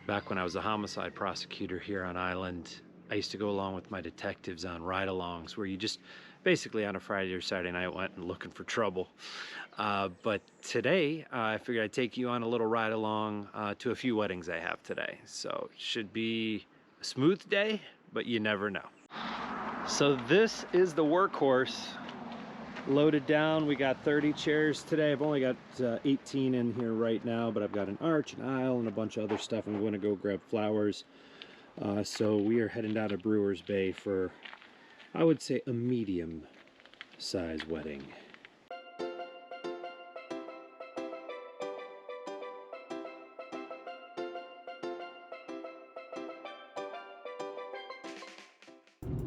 Back when I was a homicide prosecutor here on island, I used to go along with my detectives on ride-alongs where you just basically on a Friday or Saturday night went and looking for trouble. But today, I figured I'd take you on a little ride-along to a few weddings I have today. So it should be a smooth day, but you never know. So this is the workhorse. Loaded down, we got 30 chairs today. I've only got 18 in here right now, but I've got an arch, an aisle, and a bunch of other stuff. I'm going to go grab flowers. So we are heading down to Brewers Bay for, I would say, a medium-sized wedding.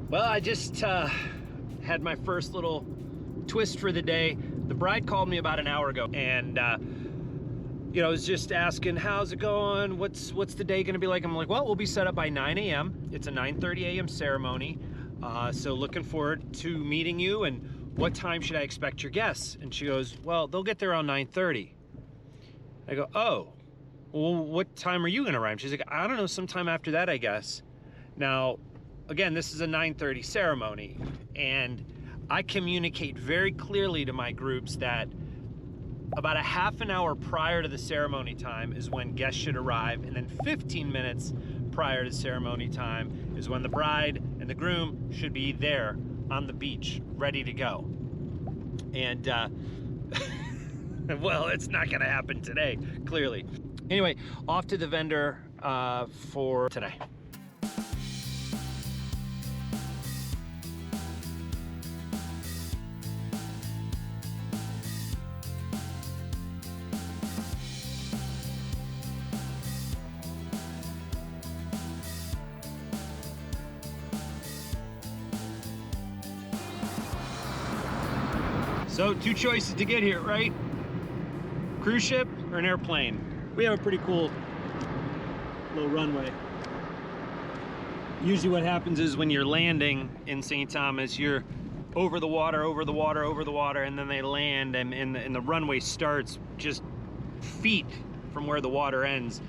Well, I just had my first little twist for the day. The bride called me about an hour ago and you know, was just asking, how's it going? What's the day gonna be like? I'm like, well, we'll be set up by 9 a.m. It's a 9:30 a.m. ceremony. So looking forward to meeting you, and what time should I expect your guests? And she goes, well, they'll get there around 9:30. I go, oh, well, what time are you gonna arrive? She's like, I don't know, sometime after that, I guess. Now, again, this is a 9:30 ceremony, and I communicate very clearly to my groups that about a half an hour prior to the ceremony time is when guests should arrive, and then 15 minutes prior to ceremony time is when the bride and the groom should be there on the beach, ready to go. And well, it's not gonna happen today, clearly. Anyway, off to the vendor for today. So, two choices to get here, right? Cruise ship or an airplane? We have a pretty cool little runway. Usually what happens is when you're landing in St. Thomas, you're over the water, over the water, over the water, and then they land, and the runway starts just feet from where the water ends.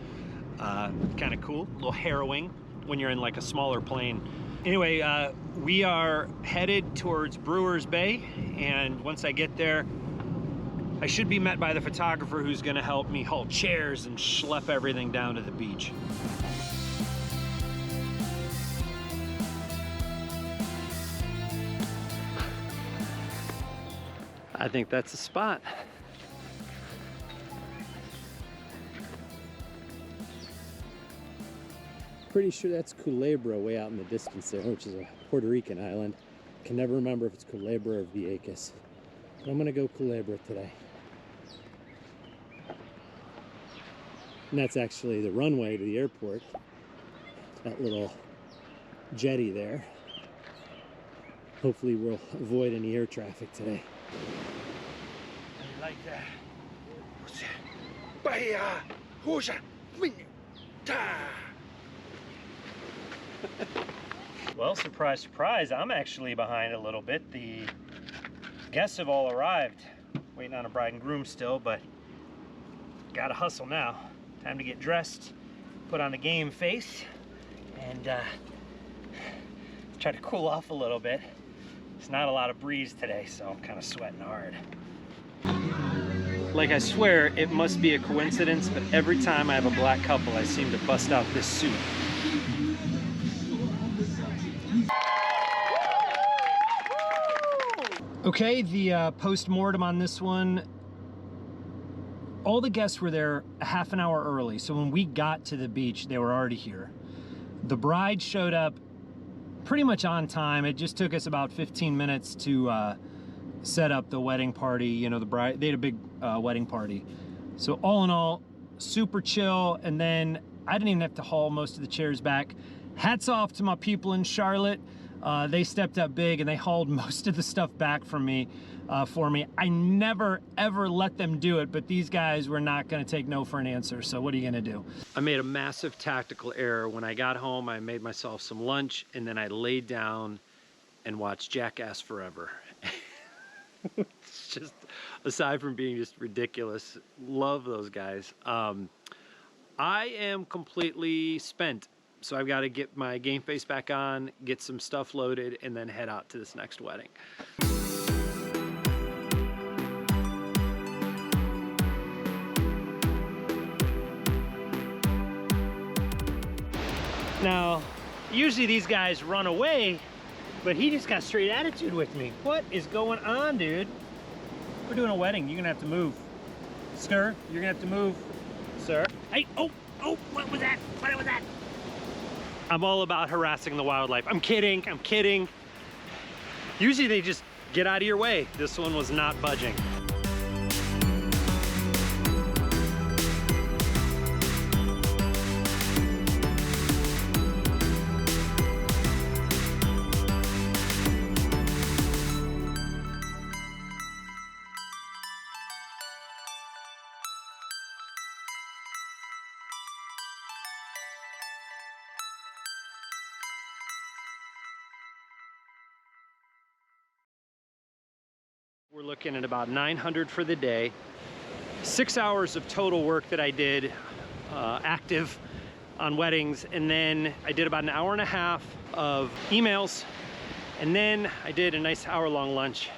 Kind of cool, a little harrowing when you're in like a smaller plane. Anyway, we are headed towards Brewers Bay, and once I get there, I should be met by the photographer who's gonna help me haul chairs and schlep everything down to the beach. I think that's the spot. Pretty sure that's Culebra way out in the distance there, which is a Puerto Rican island. Can never remember if it's Culebra or Vieques. But I'm gonna go Culebra today. And that's actually the runway to the airport. That little jetty there. Hopefully we'll avoid any air traffic today. I like that. Well, surprise, surprise, I'm actually behind a little bit. The guests have all arrived. Waiting on a bride and groom still, but gotta hustle now. Time to get dressed, put on the game face, and try to cool off a little bit. It's not a lot of breeze today, so I'm kind of sweating hard. Like, I swear it must be a coincidence, but every time I have a black couple, I seem to bust out this suit. Okay, the post-mortem on this one, all the guests were there a half an hour early, so when we got to the beach, they were already here. The bride showed up pretty much on time. It just took us about 15 minutes to set up the wedding party. You know, the bride, they had a big wedding party. So all in all, super chill, and then I didn't even have to haul most of the chairs back. Hats off to my people in Charlotte. They stepped up big and they hauled most of the stuff back from me, for me. I never, ever let them do it, but these guys were not gonna take no for an answer, so what are you gonna do? I made a massive tactical error. When I got home, I made myself some lunch, and then I laid down and watched Jackass Forever. It's just, aside from being just ridiculous, love those guys. I am completely spent. So I've got to get my game face back on, get some stuff loaded, and then head out to this next wedding. Now, usually these guys run away, but he just got straight attitude with me. What is going on, dude? We're doing a wedding. You're gonna have to move. Sir, you're gonna have to move. Sir. Hey, oh, what was that? What was that? I'm all about harassing the wildlife. I'm kidding, I'm kidding. Usually they just get out of your way. This one was not budging. We're looking at about 900 for the day. 6 hours of total work that I did active on weddings, and then I did about an hour and a half of emails, and then I did a nice hour-long lunch,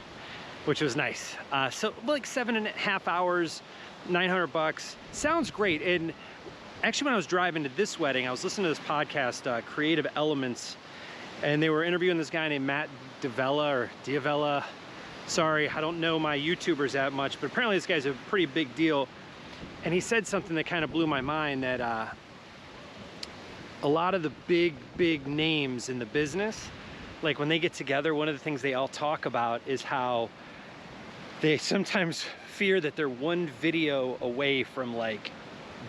which was nice. So like 7.5 hours, 900 bucks. Sounds great. And actually, when I was driving to this wedding, I was listening to this podcast, Creative Elements, and they were interviewing this guy named Matt Diavella. Sorry, I don't know my YouTubers that much, but apparently this guy's a pretty big deal. And he said something that kind of blew my mind, that a lot of the big names in the business, like when they get together, one of the things they all talk about is how they sometimes fear that they're one video away from like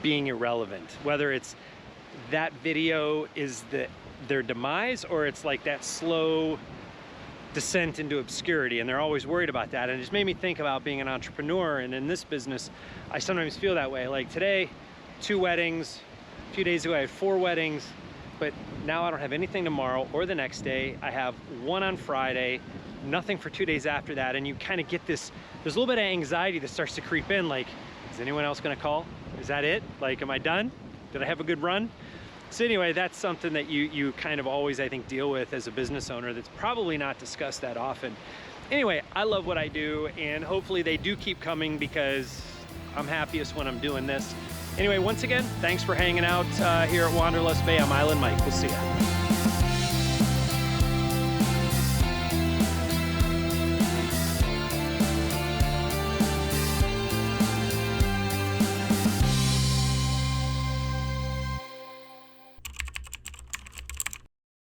being irrelevant. Whether it's that video is their demise, or it's like that slow descent into obscurity, and they're always worried about that. And it just made me think about being an entrepreneur, and in this business I sometimes feel that way. Like today, 2 weddings. A few days ago I had 4 weddings, but now I don't have anything tomorrow or the next day. I have 1 on Friday, nothing for 2 days after that, and you kind of get this, there's a little bit of anxiety that starts to creep in, like, is anyone else gonna call? Is that it? Like, am I done? Did I have a good run? So anyway, that's something that you kind of always, I think, deal with as a business owner that's probably not discussed that often. Anyway, I love what I do, and hopefully they do keep coming, because I'm happiest when I'm doing this. Anyway, once again, thanks for hanging out here at Wanderlust Bay. I'm Island Mike. We'll see ya.